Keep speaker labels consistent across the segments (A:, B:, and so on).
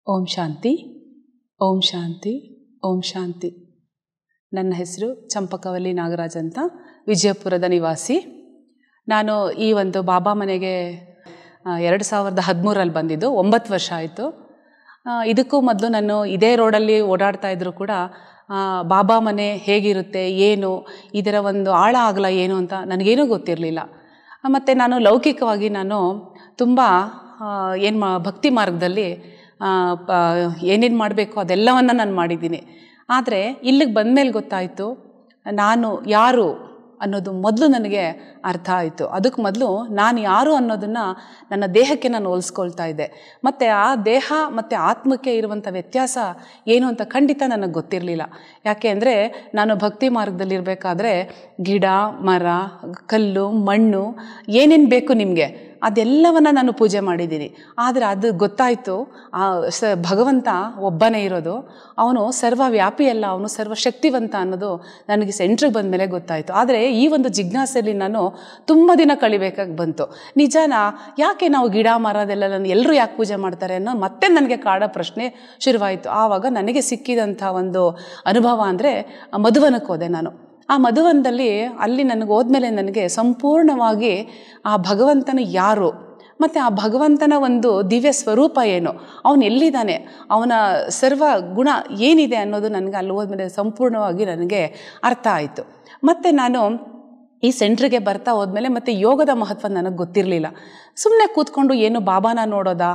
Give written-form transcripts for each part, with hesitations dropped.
A: ಓಂ ಶಾಂತಿ, ಓಂ ಶಾಂತಿ, ಓಂ ಶಾಂತಿ. ನನ್ನ ಹೆಸರು ಚಂಪಕವಲ್ಲಿ ನಾಗರಾಜ್ ಅಂತ, ವಿಜಯಪುರದ ನಿವಾಸಿ. ನಾನು ಈ ಒಂದು ಬಾಬಾ ಮನೆಗೆ 2013ರಲ್ಲಿ ಬಂದಿದ್ದು, 9 ವರ್ಷ ಆಯಿತು. ಇದಕ್ಕೂ ಮೊದಲು ನಾನು ಇದೇ ರೋಡಲ್ಲಿ ಓಡಾಡ್ತಾ ಇದ್ದರೂ ಕೂಡ ಬಾಬಾ ಮನೆ ಹೇಗಿರುತ್ತೆ, ಏನು ಇದರ ಒಂದು ಆಳ ಆಗಲ ಏನು ಅಂತ ನನಗೇನೂ ಗೊತ್ತಿರಲಿಲ್ಲ. ಮತ್ತು ನಾನು ಲೌಕಿಕವಾಗಿ ನಾನು ತುಂಬ ಭಕ್ತಿ ಮಾರ್ಗದಲ್ಲಿ ಏನೇನು ಮಾಡಬೇಕು ಅದೆಲ್ಲವನ್ನು ನಾನು ಮಾಡಿದ್ದೀನಿ. ಆದರೆ ಇಲ್ಲಿಗೆ ಬಂದಮೇಲೆ ಗೊತ್ತಾಯಿತು ನಾನು ಯಾರು ಅನ್ನೋದು ಮೊದಲು ನನಗೆ ಅರ್ಥ ಆಯಿತು. ಅದಕ್ಕೆ ಮೊದಲು ನಾನು ಯಾರು ಅನ್ನೋದನ್ನು ನನ್ನ ದೇಹಕ್ಕೆ ನಾನು ಹೋಲಿಸ್ಕೊಳ್ತಾ ಇದ್ದೆ. ಮತ್ತು ಆ ದೇಹ ಮತ್ತು ಆತ್ಮಕ್ಕೆ ಇರುವಂಥ ವ್ಯತ್ಯಾಸ ಏನು ಅಂತ ಖಂಡಿತ ನನಗೆ ಗೊತ್ತಿರಲಿಲ್ಲ. ಯಾಕೆ ಅಂದರೆ ನಾನು ಭಕ್ತಿ ಮಾರ್ಗದಲ್ಲಿರಬೇಕಾದ್ರೆ ಗಿಡ, ಮರ, ಕಲ್ಲು, ಮಣ್ಣು ಏನೇನು ಬೇಕು ನಿಮಗೆ ಅದೆಲ್ಲವನ್ನು ನಾನು ಪೂಜೆ ಮಾಡಿದ್ದೀನಿ. ಆದರೆ ಅದು ಗೊತ್ತಾಯಿತು ಭಗವಂತ ಒಬ್ಬನೇ ಇರೋದು, ಅವನು ಸರ್ವವ್ಯಾಪಿಯಲ್ಲ, ಅವನು ಸರ್ವಶಕ್ತಿವಂತ ಅನ್ನೋದು ನನಗೆ ಸೆಂಟ್ರಿಗೆ ಬಂದ ಮೇಲೆ ಗೊತ್ತಾಯಿತು. ಆದರೆ ಈ ಒಂದು ಜಿಜ್ಞಾಸೆಯಲ್ಲಿ ನಾನು ತುಂಬ ದಿನ ಕಳಿಬೇಕಾಗಿ ಬಂತು. ನಿಜನಾ, ಯಾಕೆ ನಾವು ಗಿಡ ಮರದೆಲ್ಲ ಎಲ್ಲರೂ ಯಾಕೆ ಪೂಜೆ ಮಾಡ್ತಾರೆ ಅನ್ನೋ ಮತ್ತೆ ನನಗೆ ಕಾಡೋ ಪ್ರಶ್ನೆ ಶುರುವಾಯಿತು. ಆವಾಗ ನನಗೆ ಸಿಕ್ಕಿದಂಥ ಒಂದು ಅನುಭವ ಅಂದರೆ ಮಧುವನಕ್ಕೆ ಹೋದೆ ನಾನು. ಆ ಮಧುವನದಲ್ಲಿ ಅಲ್ಲಿ ನನಗೆ ಹೋದ್ಮೇಲೆ ನನಗೆ ಸಂಪೂರ್ಣವಾಗಿ ಆ ಭಗವಂತನ ಯಾರು ಮತ್ತು ಆ ಭಗವಂತನ ಒಂದು ದಿವ್ಯ ಸ್ವರೂಪ ಏನು, ಅವನು ಎಲ್ಲಿದ್ದಾನೆ, ಅವನ ಸರ್ವ ಗುಣ ಏನಿದೆ ಅನ್ನೋದು ನನಗೆ ಅಲ್ಲಿ ಹೋದ್ಮೇಲೆ ಸಂಪೂರ್ಣವಾಗಿ ನನಗೆ ಅರ್ಥ ಆಯಿತು. ಮತ್ತು ನಾನು ಈ ಸೆಂಟ್ರಿಗೆ ಬರ್ತಾ ಹೋದ್ಮೇಲೆ ಮತ್ತು ಯೋಗದ ಮಹತ್ವ ನನಗೆ ಗೊತ್ತಿರಲಿಲ್ಲ. ಸುಮ್ಮನೆ ಕೂತ್ಕೊಂಡು ಏನು ಬಾಬಾನ ನೋಡೋದಾ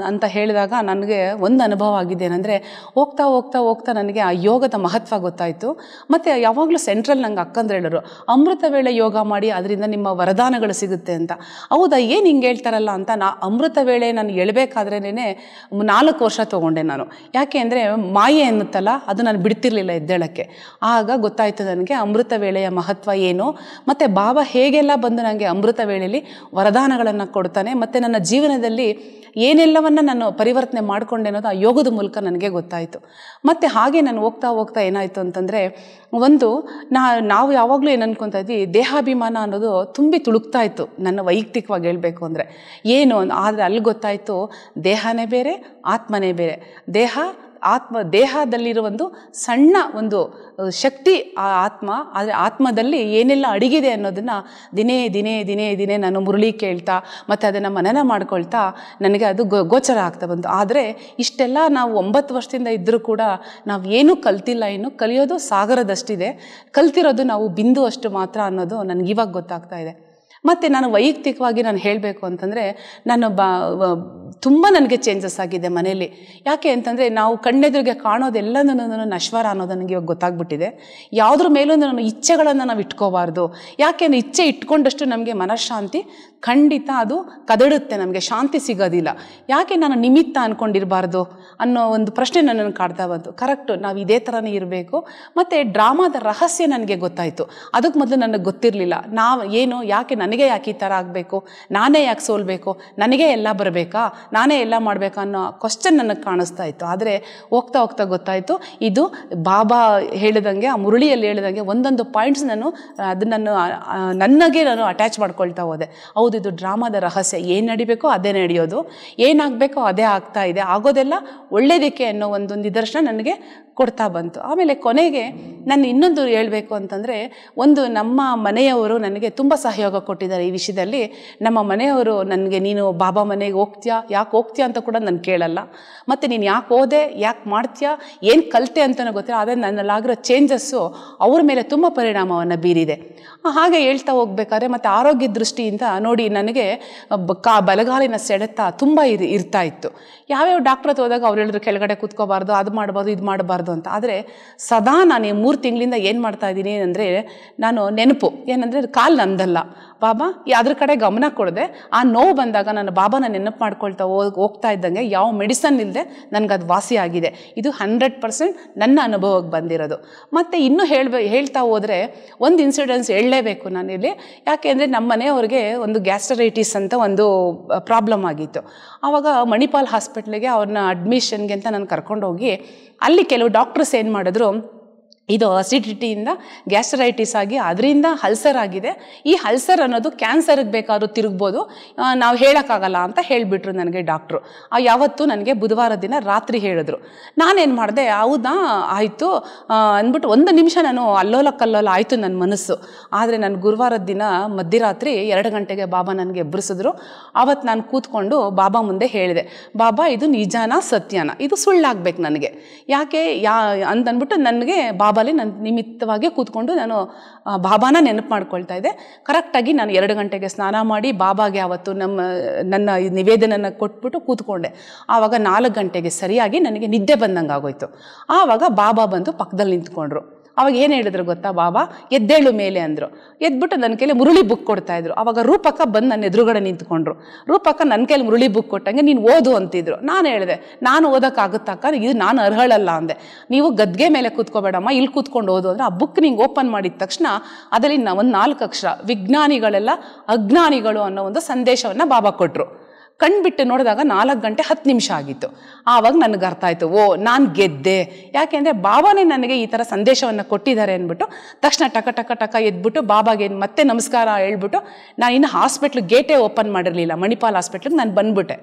A: ಅಂತ ಹೇಳಿದಾಗ ನನಗೆ ಒಂದು ಅನುಭವ ಆಗಿದೆ. ಏನಂದರೆ ಹೋಗ್ತಾ ಹೋಗ್ತಾ ಹೋಗ್ತಾ ನನಗೆ ಆ ಯೋಗದ ಮಹತ್ವ ಗೊತ್ತಾಯಿತು. ಮತ್ತು ಯಾವಾಗಲೂ ಸೆಂಟ್ರಲ್ಲಿ ನಂಗೆ ಅಕ್ಕಂದ್ರೆ ಹೇಳೋರು, ಅಮೃತ ವೇಳೆ ಯೋಗ ಮಾಡಿ ಅದರಿಂದ ನಿಮ್ಮ ವರದಾನಗಳು ಸಿಗುತ್ತೆ ಅಂತ. ಹೌದಾ, ಏನು ಹಿಂಗೆ ಹೇಳ್ತಾರಲ್ಲ ಅಂತ ಅಮೃತ ವೇಳೆ ನಾನು ಎಳಬೇಕಾದ್ರೇನೆ 4 ವರ್ಷ ತೊಗೊಂಡೆ ನಾನು. ಯಾಕೆ ಅಂದರೆ ಮಾಯೆ ಅನ್ನುತ್ತಲ್ಲ, ಅದು ನಾನು ಬಿಡ್ತಿರ್ಲಿಲ್ಲ ಎದ್ದೇಳಕ್ಕೆ. ಆಗ ಗೊತ್ತಾಯಿತು ನನಗೆ ಅಮೃತ ವೇಳೆಯ ಮಹತ್ವ ಏನು, ಮತ್ತು ಬಾಬಾ ಹೇಗೆಲ್ಲ ಬಂದು ನನಗೆ ಅಮೃತ ವೇಳೆಯಲ್ಲಿ ವರದಾನಗಳನ್ನು ಕೊಡ್ತಾನೆ, ಮತ್ತು ನನ್ನ ಜೀವನದಲ್ಲಿ ಏನೆಲ್ಲವನ್ನು ನಾನು ಪರಿವರ್ತನೆ ಮಾಡಿಕೊಂಡೆ ಅನ್ನೋದು ಆ ಯೋಗದ ಮೂಲಕ ನನಗೆ ಗೊತ್ತಾಯಿತು. ಮತ್ತು ಹಾಗೆ ನಾನು ಹೋಗ್ತಾ ಹೋಗ್ತಾ ಏನಾಯಿತು ಅಂತಂದರೆ, ಒಂದು ನಾವು ಯಾವಾಗಲೂ ಏನು ಅನ್ಕೊತಾ ಇದ್ವಿ, ದೇಹಾಭಿಮಾನ ಅನ್ನೋದು ತುಂಬಿ ತುಳುಕ್ತಾ ಇತ್ತು ನನ್ನ ವೈಯಕ್ತಿಕವಾಗಿ ಹೇಳಬೇಕು ಅಂದರೆ ಏನು. ಆದರೆ ಅಲ್ಲಿ ಗೊತ್ತಾಯಿತು ದೇಹನೇ ಬೇರೆ, ಆತ್ಮನೇ ಬೇರೆ. ದೇಹದಲ್ಲಿರೋ ಒಂದು ಸಣ್ಣ ಒಂದು ಶಕ್ತಿ ಆ ಆತ್ಮ, ಆದರೆ ಆತ್ಮದಲ್ಲಿ ಏನೆಲ್ಲ ಅಡಗಿದೆ ಅನ್ನೋದನ್ನು ದಿನೇ ದಿನೇ ದಿನೇ ದಿನೇ ನಾನು ಮುರಳಿ ಕೇಳ್ತಾ ಮತ್ತು ಅದನ್ನು ಮನನ ಮಾಡ್ಕೊಳ್ತಾ ನನಗೆ ಅದು ಗೋಚರ ಆಗ್ತಾ ಬಂತು. ಆದರೆ ಇಷ್ಟೆಲ್ಲ ನಾವು 9 ವರ್ಷದಿಂದ ಇದ್ದರೂ ಕೂಡ ನಾವು ಏನೂ ಕಲ್ತಿಲ್ಲ. ಇನ್ನು ಕಲಿಯೋದು ಸಾಗರದಷ್ಟಿದೆ, ಕಲ್ತಿರೋದು ನಾವು ಬಿಂದು ಅಷ್ಟು ಮಾತ್ರ ಅನ್ನೋದು ನನಗೆ ಇವಾಗ ಗೊತ್ತಾಗ್ತಾ ಇದೆ. ಮತ್ತು ನಾನು ವೈಯಕ್ತಿಕವಾಗಿ ನಾನು ಹೇಳಬೇಕು ಅಂತಂದರೆ, ನಾನು ತುಂಬ ನನಗೆ ಚೇಂಜಸ್ ಆಗಿದೆ ಮನೆಯಲ್ಲಿ. ಯಾಕೆ ಅಂತಂದರೆ ನಾವು ಕಣ್ಣೆದುರಿಗೆ ಕಾಣೋದೆಲ್ಲನೂ ನಶ್ವರ ಅನ್ನೋದು ನನಗೆ ಇವಾಗ ಗೊತ್ತಾಗ್ಬಿಟ್ಟಿದೆ. ಯಾವುದ್ರ ಮೇಲೂ ನಾನು ಇಚ್ಛೆಗಳನ್ನು ನಾವು ಇಟ್ಕೋಬಾರ್ದು. ಯಾಕೆಂದರೆ ಇಚ್ಛೆ ಇಟ್ಕೊಂಡಷ್ಟು ನಮಗೆ ಮನಃಶಾಂತಿ ಖಂಡಿತ ಅದು ಕದಡುತ್ತೆ, ನಮಗೆ ಶಾಂತಿ ಸಿಗೋದಿಲ್ಲ. ಯಾಕೆ ನಾನು ನಿಮಿತ್ತ ಅಂದ್ಕೊಂಡಿರಬಾರ್ದು ಅನ್ನೋ ಒಂದು ಪ್ರಶ್ನೆ ನನ್ನನ್ನು ಕಾಡ್ತಾ ಬಂತು. ಕರೆಕ್ಟು, ನಾವು ಇದೇ ಥರನೇ ಇರಬೇಕು. ಮತ್ತು ಡ್ರಾಮಾದ ರಹಸ್ಯ ನನಗೆ ಗೊತ್ತಾಯಿತು. ಅದಕ್ಕೆ ಮೊದಲು ನನಗೆ ಗೊತ್ತಿರಲಿಲ್ಲ. ಯಾಕೆ ನನಗೆ ಯಾಕೆ ಈ ಥರ ಆಗಬೇಕು, ನಾನೇ ಯಾಕೆ ಸೋಲ್ಬೇಕು, ನನಗೆ ಎಲ್ಲ ಬರಬೇಕಾ, ನಾನೇ ಎಲ್ಲ ಮಾಡಬೇಕಾ ಅನ್ನೋ ಕ್ವಶ್ಚನ್ ನನಗೆ ಕಾಣಿಸ್ತಾ ಇತ್ತು. ಆದರೆ ಹೋಗ್ತಾ ಹೋಗ್ತಾ ಗೊತ್ತಾಯಿತು, ಇದು ಬಾಬಾ ಹೇಳಿದಂಗೆ, ಆ ಮುರಳಿಯಲ್ಲಿ ಹೇಳಿದಂಗೆ ಒಂದೊಂದು ಪಾಯಿಂಟ್ಸ್ ನಾನು ನನಗೆ ನಾನು ಅಟ್ಯಾಚ್ ಮಾಡ್ಕೊಳ್ತಾ ಹೋದೆ. ಹೌದು, ಇದು ಡ್ರಾಮಾದ ರಹಸ್ಯ. ಏನು ನಡಿಬೇಕೋ ಅದೇ ನಡೆಯೋದು, ಏನಾಗಬೇಕೋ ಅದೇ ಆಗ್ತಾ ಇದೆ, ಆಗೋದೆಲ್ಲ ಒಳ್ಳೆಯದಕ್ಕೆ ಅನ್ನೋ ಒಂದು ನಿದರ್ಶನ ನನಗೆ ಕೊಡ್ತಾ ಬಂತು. ಆಮೇಲೆ ಕೊನೆಗೆ ನಾನು ಇನ್ನೊಂದು ಹೇಳಬೇಕು ಅಂತಂದರೆ, ನಮ್ಮ ಮನೆಯವರು ನನಗೆ ತುಂಬ ಸಹಯೋಗ ಕೊಟ್ಟಿದ್ದಾರೆ ಈ ವಿಷಯದಲ್ಲಿ. ನಮ್ಮ ಮನೆಯವರು ನನಗೆ, ನೀನು ಬಾಬಾ ಮನೆಗೆ ಹೋಗ್ತೀಯಾ, ಯಾಕೆ ಹೋಗ್ತೀಯಾ ಅಂತ ಕೂಡ ನಾನು ಕೇಳಲ್ಲ. ಮತ್ತು ನೀನು ಯಾಕೆ ಹೋದೆ, ಯಾಕೆ ಮಾಡ್ತೀಯಾ, ಏನು ಕಲಿತೆ ಅಂತಲೂ ಗೊತ್ತಿಲ್ಲ. ಆದರೆ ನನ್ನಲ್ಲಾಗಿರೋ ಚೇಂಜಸ್ಸು ಅವ್ರ ಮೇಲೆ ತುಂಬ ಪರಿಣಾಮವನ್ನು ಬೀರಿದೆ. ಹಾಗೆ ಹೇಳ್ತಾ ಹೋಗ್ಬೇಕಾದ್ರೆ ಮತ್ತು ಆರೋಗ್ಯ ದೃಷ್ಟಿಯಿಂದ ನೋಡಿ, ನನಗೆ ಬಲಗಾಲಿನ ಸೆಳೆತ ತುಂಬ ಇರ್ತಾ ಇತ್ತು. ಯಾವ್ಯಾವ ಡಾಕ್ಟ್ರ್ ಹತ್ರ ಹೋದಾಗ ಅವ್ರು ಹೇಳಿದ್ರು ಕೆಳಗಡೆ ಕೂತ್ಕೋಬಾರ್ದು, ಅದು ಮಾಡಬಾರ್ದು, ಇದು ಮಾಡಬಾರ್ದು ಅಂತ. ಆದರೆ ಸದಾ ನಾನು 3 ತಿಂಗಳಿಂದ ಏನು ಮಾಡ್ತಾ ಇದ್ದೀನಿ ಅಂದರೆ, ನಾನು ನೆನಪು ಏನಂದರೆ ಕಾಲು ನಂದಲ್ಲ, ಬಾಬಾ ಅದ್ರ ಕಡೆ ಗಮನ ಕೊಡದೆ ಆ ನೋವು ಬಂದಾಗ ನಾನು ಬಾಬಾನ ನೆನಪು ಮಾಡ್ಕೊಳ್ತಾ ಹೋಗ್ತಾ ಇದ್ದಂಗೆ ಯಾವ ಮೆಡಿಸನ್ ಇಲ್ಲದೆ ನನಗದು ವಾಸಿ ಆಗಿದೆ. ಇದು 100% ನನ್ನ ಅನುಭವಕ್ಕೆ ಬಂದಿರೋದು. ಮತ್ತು ಇನ್ನೂ ಹೇಳ್ತಾ ಹೋದರೆ ಒಂದು ಇನ್ಸಿಡೆನ್ಸ್ ಹೇಳಲೇಬೇಕು ನಾನಿಲ್ಲಿ. ಯಾಕೆ ಅಂದರೆ ನಮ್ಮ ಮನೆಯವ್ರಿಗೆ ಒಂದು ಗ್ಯಾಸ್ಟ್ರೈಟಿಸ್ ಅಂತ ಒಂದು ಪ್ರಾಬ್ಲಮ್ ಆಗಿತ್ತು. ಆವಾಗ ಮಣಿಪಾಲ್ ಹಾಸ್ಪಿಟ್ಲಿಗೆ ಅವ್ರನ್ನ ಅಡ್ಮಿಷನ್ಗೆ ಅಂತ ನಾನು ಕರ್ಕೊಂಡೋಗಿ ಅಲ್ಲಿ ಕೆಲವು ಡಾಕ್ಟರ್ಸ್ ಏನು ಮಾಡಿದ್ರು, ಇದು ಅಸಿಡಿಟಿಯಿಂದ ಗ್ಯಾಸ್ಟ್ರೈಟಿಸ್ ಆಗಿ ಅದರಿಂದ ಅಲ್ಸರ್ ಆಗಿದೆ. ಈ ಅಲ್ಸರ್ ಅನ್ನೋದು ಕ್ಯಾನ್ಸರ್ಗೆ ಬೇಕಾದ್ರೂ ತಿರುಗ್ಬೋದು, ನಾವು ಹೇಳೋಕ್ಕಾಗಲ್ಲ ಅಂತ ಹೇಳಿಬಿಟ್ರು ನನಗೆ ಡಾಕ್ಟ್ರು. ಯಾವತ್ತು ನನಗೆ ಬುಧವಾರ ದಿನ ರಾತ್ರಿ ಹೇಳಿದ್ರು. ನಾನೇನು ಮಾಡಿದೆ, ಹೌದಾ ಆಯಿತು ಅಂದ್ಬಿಟ್ಟು ಒಂದು ನಿಮಿಷ ನಾನು ಅಲ್ಲೋಲ ಕಲ್ಲೋಲ ಆಯಿತು ನನ್ನ ಮನಸ್ಸು. ಆದರೆ ನಾನು ಗುರುವಾರದ ದಿನ ಮಧ್ಯರಾತ್ರಿ 2 ಗಂಟೆಗೆ ಬಾಬಾ ನನಗೆ ಎಬ್ಬರಿಸಿದ್ರು. ಆವತ್ತು ನಾನು ಕೂತ್ಕೊಂಡು ಬಾಬಾ ಮುಂದೆ ಹೇಳಿದೆ, ಬಾಬಾ ಇದು ನಿಜಾನ ಸತ್ಯನ, ಇದು ಸುಳ್ಳಾಗಬೇಕು ನನಗೆ, ಯಾಕೆ ಅಂತಂದ್ಬಿಟ್ಟು ನನಗೆ ಬಾಬಾಲಿ ನನ್ನ ನಿಮಿತ್ತವಾಗಿ ಕೂತ್ಕೊಂಡು ನಾನು ಬಾಬಾನ ನೆನಪು ಮಾಡ್ಕೊಳ್ತಾ ಇದ್ದೆ. ಕರೆಕ್ಟಾಗಿ ನಾನು 2 ಗಂಟೆಗೆ ಸ್ನಾನ ಮಾಡಿ ಬಾಬಾಗೆ ಆವತ್ತು ನನ್ನ ನಿವೇದನೆಯನ್ನು ಕೊಟ್ಬಿಟ್ಟು ಕೂತ್ಕೊಂಡೆ. ಆವಾಗ 4 ಗಂಟೆಗೆ ಸರಿಯಾಗಿ ನನಗೆ ನಿದ್ದೆ ಬಂದಂಗೆ ಆಗೋಯ್ತು. ಆವಾಗ ಬಾಬಾ ಬಂದು ಪಕ್ಕದಲ್ಲಿ ನಿಂತ್ಕೊಂಡ್ರು. ಅವಾಗ ಏನು ಹೇಳಿದ್ರು ಗೊತ್ತಾ, ಬಾಬಾ ಎದ್ದೇಳು ಮೇಲೆ ಅಂದರು. ಎದ್ಬಿಟ್ಟು ನನ್ನ ಕೈಲಿ ಮುರುಳಿ ಬುಕ್ ಕೊಡ್ತಾಯಿದ್ರು. ಆವಾಗ ರೂಪಕ್ಕ ಬಂದು ನನ್ನ ಎದುರುಗಡೆ ನಿಂತ್ಕೊಂಡ್ರು. ರೂಪಕ್ಕ ನನ್ನ ಕೈಲಿ ಮುರುಳಿ ಬುಕ್ ಕೊಟ್ಟಂಗೆ ನೀನು ಓದು ಅಂತಿದ್ರು. ನಾನು ಹೇಳಿದೆ, ನಾನು ಓದೋಕ್ಕಾಗುತ್ತಕ್ಕ, ಇದು ನಾನು ಅರ್ಹಳಲ್ಲ ಅಂದೆ. ನೀವು ಗದ್ಗೆ ಮೇಲೆ ಕೂತ್ಕೋಬೇಡಮ್ಮ, ಇಲ್ಲಿ ಕೂತ್ಕೊಂಡು ಓದು ಅಂದರೆ ಆ ಬುಕ್ ನಿಂಗೆ ಓಪನ್ ಮಾಡಿದ ತಕ್ಷಣ ಅದರಲ್ಲಿ ಒಂದು 4 ಅಕ್ಷರ, ವಿಜ್ಞಾನಿಗಳೆಲ್ಲ ಅಜ್ಞಾನಿಗಳು ಅನ್ನೋ ಒಂದು ಸಂದೇಶವನ್ನು ಬಾಬಾ ಕೊಟ್ಟರು. ಕಣ್ಬಿಟ್ಟು ನೋಡಿದಾಗ 4 ಗಂಟೆ 10 ನಿಮಿಷ ಆಗಿತ್ತು. ಆವಾಗ ನನಗೆ ಅರ್ಥ ಆಯಿತು, ಓ ನಾನು ಗೆದ್ದೆ, ಯಾಕೆಂದರೆ ಬಾಬಾನೇ ನನಗೆ ಈ ಥರ ಸಂದೇಶವನ್ನು ಕೊಟ್ಟಿದ್ದಾರೆ ಅಂದ್ಬಿಟ್ಟು ತಕ್ಷಣ ಟಕ ಟಕ ಟಕ ಎದ್ಬಿಟ್ಟು ಬಾಬಾಗೆ ಮತ್ತೆ ನಮಸ್ಕಾರ ಹೇಳ್ಬಿಟ್ಟು, ನಾನು ಇನ್ನು ಹಾಸ್ಪಿಟ್ಲಿಗೆ ಗೇಟೇ ಓಪನ್ ಮಾಡಿರಲಿಲ್ಲ, ಮಣಿಪಾಲ್ ಹಾಸ್ಪಿಟ್ಲಿಗೆ ನಾನು ಬಂದ್ಬಿಟ್ಟೆ.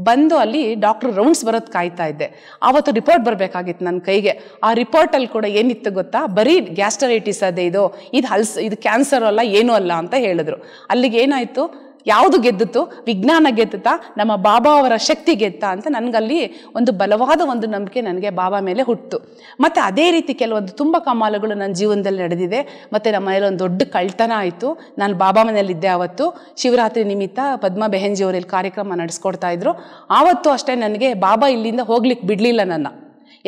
A: ಬಂದು ಅಲ್ಲಿ ಡಾಕ್ಟ್ರು ರೌಂಡ್ಸ್ ಬರೋದು ಕಾಯ್ತಾ ಇದ್ದೆ. ಆವತ್ತು ರಿಪೋರ್ಟ್ ಬರಬೇಕಾಗಿತ್ತು ನನ್ನ ಕೈಗೆ. ಆ ರಿಪೋರ್ಟಲ್ಲಿ ಕೂಡ ಏನಿತ್ತು ಗೊತ್ತಾ, ಬರೀ ಗ್ಯಾಸ್ಟ್ರೈಟಿಸ್ ಅದೇ ಇದು ಕ್ಯಾನ್ಸರ್ ಅಲ್ಲ, ಏನೂ ಅಲ್ಲ ಅಂತ ಹೇಳಿದ್ರು. ಅಲ್ಲಿಗೆ ಏನಾಯಿತು, ಯಾವುದು ಗೆದ್ದಿತ್ತು, ವಿಜ್ಞಾನ ಗೆದ್ದುತ್ತಾ, ನಮ್ಮ ಬಾಬಾ ಅವರ ಶಕ್ತಿ ಗೆದ್ತಾ ಅಂತ ನನಗಲ್ಲಿ ಒಂದು ಬಲವಾದ ಒಂದು ನಂಬಿಕೆ ನನಗೆ ಬಾಬಾ ಮೇಲೆ ಹುಟ್ಟಿತು. ಮತ್ತು ಅದೇ ರೀತಿ ಕೆಲವೊಂದು ತುಂಬ ಕಮಾಲುಗಳು ನನ್ನ ಜೀವನದಲ್ಲಿ ನಡೆದಿದೆ. ಮತ್ತು ನಮ್ಮ ಮನೇಲಿ ಒಂದು ದೊಡ್ಡ ಕಳ್ತನ ಆಯಿತು. ನಾನು ಬಾಬಾ ಮನೇಲಿದ್ದೆ ಆವತ್ತು. ಶಿವರಾತ್ರಿ ನಿಮಿತ್ತ ಪದ್ಮಾ ಬೆಹೆನ್ಜಿ ಅವರು ಇಲ್ಲಿ ಕಾರ್ಯಕ್ರಮ ನಡೆಸ್ಕೊಡ್ತಾ ಇದ್ರು. ಆವತ್ತು ಅಷ್ಟೇ ನನಗೆ ಬಾಬಾ ಇಲ್ಲಿಂದ ಹೋಗ್ಲಿಕ್ಕೆ ಬಿಡಲಿಲ್ಲ ನನ್ನ.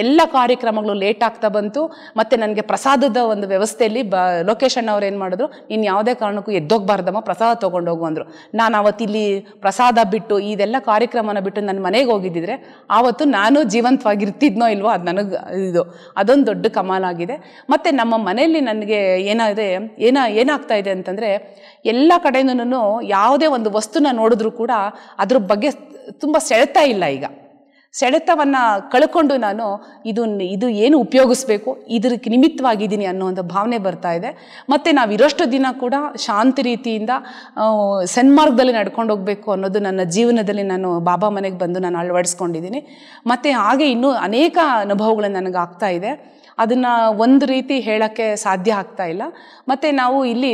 A: ಎಲ್ಲ ಕಾರ್ಯಕ್ರಮಗಳು ಲೇಟ್ ಆಗ್ತಾ ಬಂತು. ಮತ್ತು ನನಗೆ ಪ್ರಸಾದದ ಒಂದು ವ್ಯವಸ್ಥೆಯಲ್ಲಿ ಲೊಕೇಶನ್ ಅವ್ರು ಏನು ಮಾಡಿದ್ರು, ನೀನು ಯಾವುದೇ ಕಾರಣಕ್ಕೂ ಎದ್ದೋಗ್ಬಾರ್ದಮ್ಮ, ಪ್ರಸಾದ ತೊಗೊಂಡೋಗು ಅಂದರು. ನಾನು ಆವತ್ತಿಲ್ಲಿ ಪ್ರಸಾದ ಬಿಟ್ಟು ಇದೆಲ್ಲ ಕಾರ್ಯಕ್ರಮನ ಬಿಟ್ಟು ನನ್ನ ಮನೆಗೆ ಹೋಗಿದ್ದಿದ್ರೆ ಆವತ್ತು ನಾನು ಜೀವಂತವಾಗಿರ್ತಿದ್ನೋ ಇಲ್ವೋ, ಅದು ನನಗೆ ಅದೊಂದು ದೊಡ್ಡ ಕಮಾಲಾಗಿದೆ. ಮತ್ತು ನಮ್ಮ ಮನೆಯಲ್ಲಿ ನನಗೆ ಏನಾಗ್ತಾ ಇದೆ ಅಂತಂದರೆ, ಎಲ್ಲ ಕಡೆಯೂ ಯಾವುದೇ ಒಂದು ವಸ್ತುನ ನೋಡಿದ್ರೂ ಕೂಡ ಅದ್ರ ಬಗ್ಗೆ ತುಂಬ ಸೆಳೆತಾ ಇಲ್ಲ. ಈಗ ಸೆಳೆತವನ್ನು ಕಳ್ಕೊಂಡು ನಾನು ಇದು ಏನು ಉಪಯೋಗಿಸ್ಬೇಕು, ಇದಕ್ಕೆ ನಿಮಿತ್ತವಾಗಿದ್ದೀನಿ ಅನ್ನೋ ಒಂದು ಭಾವನೆ ಬರ್ತಾ ಇದೆ. ಮತ್ತು ನಾವಿರೋಷ್ಟು ದಿನ ಕೂಡ ಶಾಂತಿ ರೀತಿಯಿಂದ ಸನ್ಮಾರ್ಗದಲ್ಲಿ ನಡ್ಕೊಂಡು ಹೋಗಬೇಕು ಅನ್ನೋದು ನನ್ನ ಜೀವನದಲ್ಲಿ ನಾನು ಬಾಬಾ ಮನೆಗೆ ಬಂದು ನಾನು ಅಳವಡಿಸ್ಕೊಂಡಿದ್ದೀನಿ. ಮತ್ತು ಹಾಗೆ ಇನ್ನೂ ಅನೇಕ ಅನುಭವಗಳು ನನಗೆ ಆಗ್ತಾ ಇದೆ. ಅದನ್ನು ಒಂದು ರೀತಿ ಹೇಳೋಕ್ಕೆ ಸಾಧ್ಯ ಆಗ್ತಾ ಇಲ್ಲ. ಮತ್ತು ನಾವು ಇಲ್ಲಿ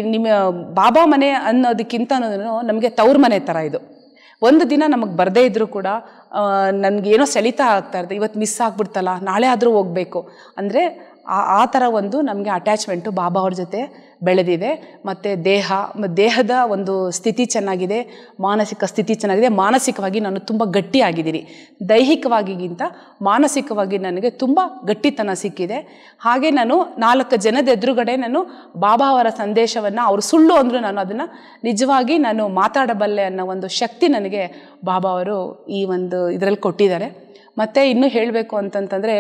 A: ಬಾಬಾ ಮನೆ ಅನ್ನೋದಕ್ಕಿಂತ ನಮಗೆ ತವ್ರ ಮನೆ ಥರ ಇದು. ಒಂದು ದಿನ ನಮಗೆ ಬರದೇ ಇದ್ದರೂ ಕೂಡ ನನಗೇನೋ ಸೆಳಿತಾ ಆಗ್ತಾ ಇರ್ತದೆ, ಇವತ್ತು ಮಿಸ್ ಆಗಿಬಿಡ್ತಲ್ಲ, ನಾಳೆ ಆದರೂ ಹೋಗಬೇಕು ಅಂದರೆ ಆ ಥರ ಒಂದು ನಮಗೆ ಅಟ್ಯಾಚ್ಮೆಂಟು ಬಾಬಾ ಅವ್ರ ಜೊತೆ ಬೆಳೆದಿದೆ. ಮತ್ತು ದೇಹದ ಒಂದು ಸ್ಥಿತಿ ಚೆನ್ನಾಗಿದೆ, ಮಾನಸಿಕ ಸ್ಥಿತಿ ಚೆನ್ನಾಗಿದೆ. ಮಾನಸಿಕವಾಗಿ ನಾನು ತುಂಬ ಗಟ್ಟಿಯಾಗಿದ್ದೀನಿ. ದೈಹಿಕವಾಗಿಗಿಂತ ಮಾನಸಿಕವಾಗಿ ನನಗೆ ತುಂಬ ಗಟ್ಟಿತನ ಸಿಕ್ಕಿದೆ. ಹಾಗೆ ನಾನು 4 ಜನದ ಎದುರುಗಡೆ ನಾನು ಬಾಬಾ ಅವರ ಸಂದೇಶವನ್ನು, ಅವರು ಸುಳ್ಳು ಅಂದರೂ ನಾನು ಅದನ್ನು ನಿಜವಾಗಿ ನಾನು ಮಾತಾಡಬಲ್ಲೆ ಅನ್ನೋ ಒಂದು ಶಕ್ತಿ ನನಗೆ ಬಾಬಾ ಅವರು ಈ ಒಂದು ಇದರಲ್ಲಿ ಕೊಟ್ಟಿದ್ದಾರೆ. ಮತ್ತು ಇನ್ನೂ ಹೇಳಬೇಕು ಅಂತಂತಂದರೆ,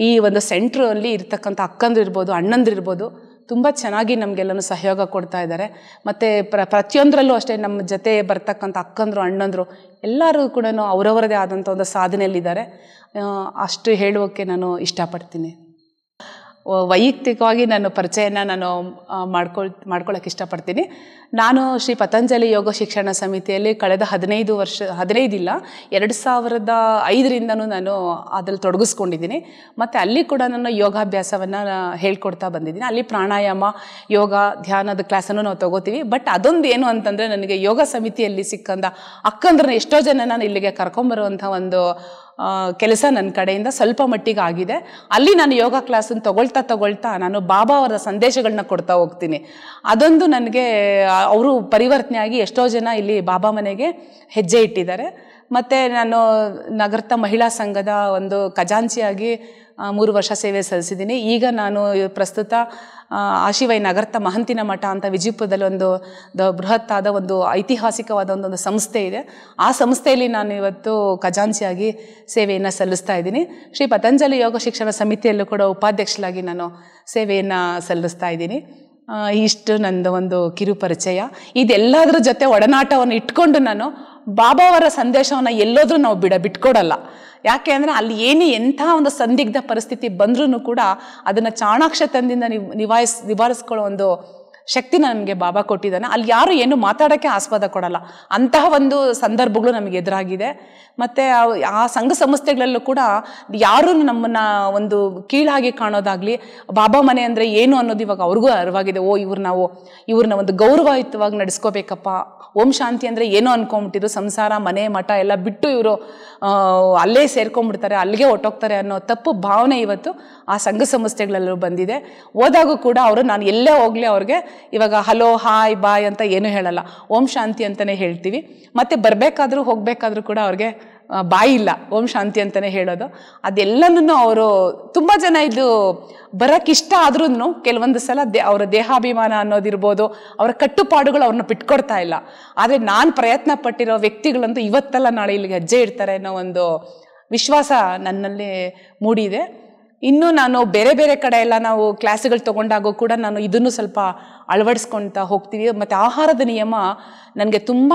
A: ಈ ಒಂದು ಸೆಂಟ್ರಲ್ಲಿ ಇರ್ತಕ್ಕಂಥ ಅಕ್ಕಂದ್ರು ಇರ್ಬೋದು, ಅಣ್ಣಂದ್ರು ಇರ್ಬೋದು, ತುಂಬ ಚೆನ್ನಾಗಿ ನಮಗೆಲ್ಲನೂ ಸಹಯೋಗ ಕೊಡ್ತಾ ಇದ್ದಾರೆ. ಮತ್ತು ಪ್ರತಿಯೊಂದರಲ್ಲೂ ಅಷ್ಟೇ ನಮ್ಮ ಜೊತೆ ಬರ್ತಕ್ಕಂಥ ಅಕ್ಕಂದ್ರು ಅಣ್ಣಂದರು ಎಲ್ಲರೂ ಕೂಡ ಅವರವರದೇ ಆದಂಥ ಒಂದು ಸಾಧನೆಯಲ್ಲಿದ್ದಾರೆ. ಅಷ್ಟು ಹೇಳೋಕ್ಕೆ ನಾನು ಇಷ್ಟಪಡ್ತೀನಿ. ವೈಯಕ್ತಿಕವಾಗಿ ನಾನು ಪರಿಚಯನ ನಾನು ಮಾಡ್ಕೊಳ್ಳೋಕೆ ಇಷ್ಟಪಡ್ತೀನಿ. ನಾನು ಶ್ರೀ ಪತಂಜಲಿ ಯೋಗ ಶಿಕ್ಷಣ ಸಮಿತಿಯಲ್ಲಿ ಕಳೆದ 2005ರಿಂದನೂ ನಾನು ಅದ್ರಲ್ಲಿ ತೊಡಗಿಸ್ಕೊಂಡಿದ್ದೀನಿ. ಮತ್ತು ಅಲ್ಲಿ ಕೂಡ ನಾನು ಯೋಗಾಭ್ಯಾಸವನ್ನು ಹೇಳ್ಕೊಡ್ತಾ ಬಂದಿದ್ದೀನಿ. ಅಲ್ಲಿ ಪ್ರಾಣಾಯಾಮ, ಯೋಗ, ಧ್ಯಾನದ ಕ್ಲಾಸನ್ನು ನಾವು ತೊಗೋತೀವಿ. ಬಟ್ ಅದೊಂದು ಏನು ಅಂತಂದರೆ, ನನಗೆ ಯೋಗ ಸಮಿತಿಯಲ್ಲಿ ಸಿಕ್ಕಂಥ ಅಕ್ಕಂದ್ರನ್ನ ಎಷ್ಟೋ ಜನ ನಾನು ಇಲ್ಲಿಗೆ ಕರ್ಕೊಂಬರುವಂಥ ಒಂದು ಕೆಲಸ ನನ್ನ ಕಡೆಯಿಂದ ಸ್ವಲ್ಪ ಮಟ್ಟಿಗೆ ಆಗಿದೆ. ಅಲ್ಲಿ ನಾನು ಯೋಗ ಕ್ಲಾಸನ್ನು ತಗೊಳ್ತಾ ನಾನು ಬಾಬಾ ಅವರ ಸಂದೇಶಗಳನ್ನ ಕೊಡ್ತಾ ಹೋಗ್ತೀನಿ. ಅದೊಂದು ನನಗೆ ಅವರು ಪರಿವರ್ತನೆಯಾಗಿ ಎಷ್ಟೋ ಜನ ಇಲ್ಲಿ ಬಾಬಾ ಮನೆಗೆ ಹೆಜ್ಜೆ ಇಟ್ಟಿದ್ದಾರೆ. ಮತ್ತು ನಾನು ನಗರದ ಮಹಿಳಾ ಸಂಘದ ಒಂದು ಖಜಾಂಚಿಯಾಗಿ 3 ವರ್ಷ ಸೇವೆ ಸಲ್ಲಿಸಿದ್ದೀನಿ. ಈಗ ನಾನು ಪ್ರಸ್ತುತ ಆಶಿವೈ ನಗರದ ಮಹಂತಿನ ಮಠ ಅಂತ ವಿಜಯಪುರದಲ್ಲಿ ಒಂದು ಬೃಹತ್ತಾದ ಒಂದು ಐತಿಹಾಸಿಕವಾದ ಒಂದು ಸಂಸ್ಥೆ ಇದೆ. ಆ ಸಂಸ್ಥೆಯಲ್ಲಿ ನಾನು ಇವತ್ತು ಖಜಾಂಚಿಯಾಗಿ ಸೇವೆಯನ್ನು ಸಲ್ಲಿಸ್ತಾ ಇದ್ದೀನಿ. ಶ್ರೀ ಪತಂಜಲಿ ಯೋಗ ಶಿಕ್ಷಣ ಸಮಿತಿಯಲ್ಲೂ ಕೂಡ ಉಪಾಧ್ಯಕ್ಷರಾಗಿ ನಾನು ಸೇವೆಯನ್ನು ಸಲ್ಲಿಸ್ತಾ ಇದ್ದೀನಿ. ಇಷ್ಟು ನಂದು ಒಂದು ಕಿರು ಪರಿಚಯ. ಇದೆಲ್ಲದರ ಜೊತೆ ಒಡನಾಟವನ್ನು ಇಟ್ಕೊಂಡು ನಾನು ಬಾಬಾ ಅವರ ಸಂದೇಶವನ್ನು ಎಲ್ಲೋದ್ರೂ ನಾವು ಬಿಟ್ಕೊಡಲ್ಲ. ಯಾಕೆ ಅಂದರೆ ಅಲ್ಲಿ ಏನೇ ಎಂಥ ಒಂದು ಸಂದಿಗ್ಧ ಪರಿಸ್ಥಿತಿ ಬಂದ್ರೂ ಕೂಡ ಅದನ್ನು ಚಾಣಾಕ್ಷತನದಿಂದ ನಿವಾರಿಸ್ಕೊಳ್ಳೋ ಒಂದು ಶಕ್ತಿ ನಮಗೆ ಬಾಬಾ ಕೊಟ್ಟಿದ್ದಾನೆ. ಅಲ್ಲಿ ಯಾರು ಏನು ಮಾತಾಡೋಕ್ಕೆ ಆಸ್ಪದ ಕೊಡಲ್ಲ, ಅಂತಹ ಒಂದು ಸಂದರ್ಭಗಳು ನಮಗೆ ಎದುರಾಗಿದೆ. ಮತ್ತು ಆ ಸಂಘ ಸಂಸ್ಥೆಗಳಲ್ಲೂ ಕೂಡ ಯಾರೂ ನಮ್ಮನ್ನು ಒಂದು ಕೀಳಾಗಿ ಕಾಣೋದಾಗಲಿ, ಬಾಬಾ ಮನೆ ಅಂದರೆ ಏನು ಅನ್ನೋದು ಇವಾಗ ಅವ್ರಿಗೂ ಅರಿವಾಗಿದೆ. ಇವ್ರನ್ನ ಒಂದು ಗೌರವಯುತವಾಗಿ ನಡೆಸ್ಕೋಬೇಕಪ್ಪ. ಓಂ ಶಾಂತಿ ಅಂದರೆ ಏನೋ ಅನ್ಕೊಂಬಿಟ್ಟಿದ್ರು, ಸಂಸಾರ ಮನೆ ಮಠ ಎಲ್ಲ ಬಿಟ್ಟು ಇವರು ಅಲ್ಲೇ ಸೇರ್ಕೊಂಡ್ಬಿಡ್ತಾರೆ, ಅಲ್ಲಿಗೆ ಹೊಟ್ಟೋಗ್ತಾರೆ ಅನ್ನೋ ತಪ್ಪು ಭಾವನೆ ಇವತ್ತು ಆ ಸಂಘ ಸಂಸ್ಥೆಗಳಲ್ಲೂ ಬಂದಿದೆ. ಹೋದಾಗೂ ಕೂಡ ಅವರು ನಾನು ಎಲ್ಲೇ ಹೋಗಲಿ ಅವ್ರಿಗೆ ಇವಾಗ ಹಲೋ ಹಾಯ್ ಬಾಯ್ ಅಂತ ಏನೂ ಹೇಳಲ್ಲ, ಓಂ ಶಾಂತಿ ಅಂತಲೇ ಹೇಳ್ತೀವಿ. ಮತ್ತು ಬರಬೇಕಾದ್ರೂ ಹೋಗಬೇಕಾದ್ರೂ ಕೂಡ ಅವ್ರಿಗೆ ಬಾಯಿ ಇಲ್ಲ, ಓಂ ಶಾಂತಿ ಅಂತಲೇ ಹೇಳೋದು. ಅದೆಲ್ಲನೂ ಅವರು ತುಂಬ ಜನ ಇದು ಬರೋಕ್ಕಿಷ್ಟ ಆದ್ರೂ ಕೆಲವೊಂದು ಸಲ ಅವರ ದೇಹಾಭಿಮಾನ ಅನ್ನೋದಿರ್ಬೋದು, ಅವರ ಕಟ್ಟುಪಾಡುಗಳು ಅವ್ರನ್ನ ಬಿಟ್ಕೊಡ್ತಾ ಇಲ್ಲ. ಆದರೆ ನಾನು ಪ್ರಯತ್ನ ಪಟ್ಟಿರೋ ವ್ಯಕ್ತಿಗಳಂತೂ ಇವತ್ತಲ್ಲ ನಾಳೆ ಇಲ್ಲಿಗೆ ಹೆಜ್ಜೆ ಇಡ್ತಾರೆ ಅನ್ನೋ ಒಂದು ವಿಶ್ವಾಸ ನನ್ನಲ್ಲಿ ಮೂಡಿದೆ. ಇನ್ನು ನಾನು ಬೇರೆ ಬೇರೆ ಕಡೆ ಎಲ್ಲ ನಾವು ಕ್ಲಾಸ್ಗಳು ತೊಗೊಂಡಾಗೂ ಕೂಡ ನಾನು ಇದನ್ನು ಸ್ವಲ್ಪ ಅಳವಡಿಸ್ಕೊಳ್ತಾ ಹೋಗ್ತೀವಿ. ಮತ್ತು ಆಹಾರದ ನಿಯಮ ನನಗೆ ತುಂಬ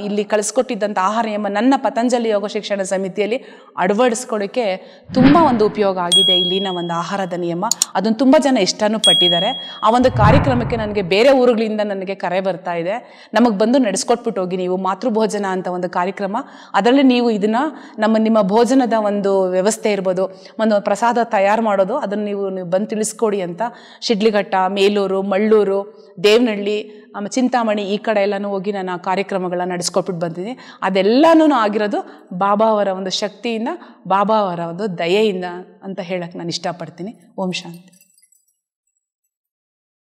A: ಇಲ್ಲಿ ಕಳಿಸ್ಕೊಟ್ಟಿದ್ದಂಥ ಆಹಾರ ನಿಯಮ ನನ್ನ ಪತಂಜಲಿ ಯೋಗ ಶಿಕ್ಷಣ ಸಮಿತಿಯಲ್ಲಿ ಅಳವಡಿಸ್ಕೊಳ್ಳೋಕ್ಕೆ ತುಂಬ ಒಂದು ಉಪಯೋಗ ಆಗಿದೆ. ಇಲ್ಲಿನ ಒಂದು ಆಹಾರದ ನಿಯಮ ಅದನ್ನು ತುಂಬ ಜನ ಇಷ್ಟನೂ ಪಟ್ಟಿದ್ದಾರೆ. ಆ ಒಂದು ಕಾರ್ಯಕ್ರಮಕ್ಕೆ ನನಗೆ ಬೇರೆ ಊರುಗಳಿಂದ ನನಗೆ ಕರೆ ಬರ್ತಾ ಇದೆ, ನಮಗೆ ಬಂದು ನಡೆಸ್ಕೊಟ್ಬಿಟ್ಟು ಹೋಗಿ ನೀವು ಮಾತೃಭೋಜನ ಅಂತ ಒಂದು ಕಾರ್ಯಕ್ರಮ, ಅದರಲ್ಲಿ ನೀವು ಇದನ್ನು ನಿಮ್ಮ ಭೋಜನದ ಒಂದು ವ್ಯವಸ್ಥೆ ಇರ್ಬೋದು, ಒಂದು ಪ್ರಸಾದ ತಯಾರು ಮಾಡೋದು, ಅದನ್ನು ನೀವು ಬಂದು ತಿಳಿಸ್ಕೊಡಿ ಅಂತ ಶಿಡ್ಲಿಘಟ್ಟ, ಮೇಲೂರು, ಮಳ್ಳೂರು, ದೇವನಹಳ್ಳಿ, ಆಮೇಲೆ ಚಿಂತಾಮಣಿ ಈ ಕಡೆ ಎಲ್ಲನೂ ಹೋಗಿ ನಾನು ಆ ಕಾರ್ಯಕ್ರಮಗಳನ್ನ ನಡೆಸ್ಕೊಟ್ಬಿಟ್ಟು ಬಂದಿದ್ದೀನಿ. ಅದೆಲ್ಲನೂ ಆಗಿರೋದು ಬಾಬಾ ಅವರ ಒಂದು ಶಕ್ತಿಯಿಂದ, ಬಾಬಾ ಅವರ ಒಂದು ದಯೆಯಿಂದ ಅಂತ ಹೇಳಕ್ಕೆ ನಾನು ಇಷ್ಟಪಡ್ತೀನಿ. ಓಂ ಶಾಂತಿ.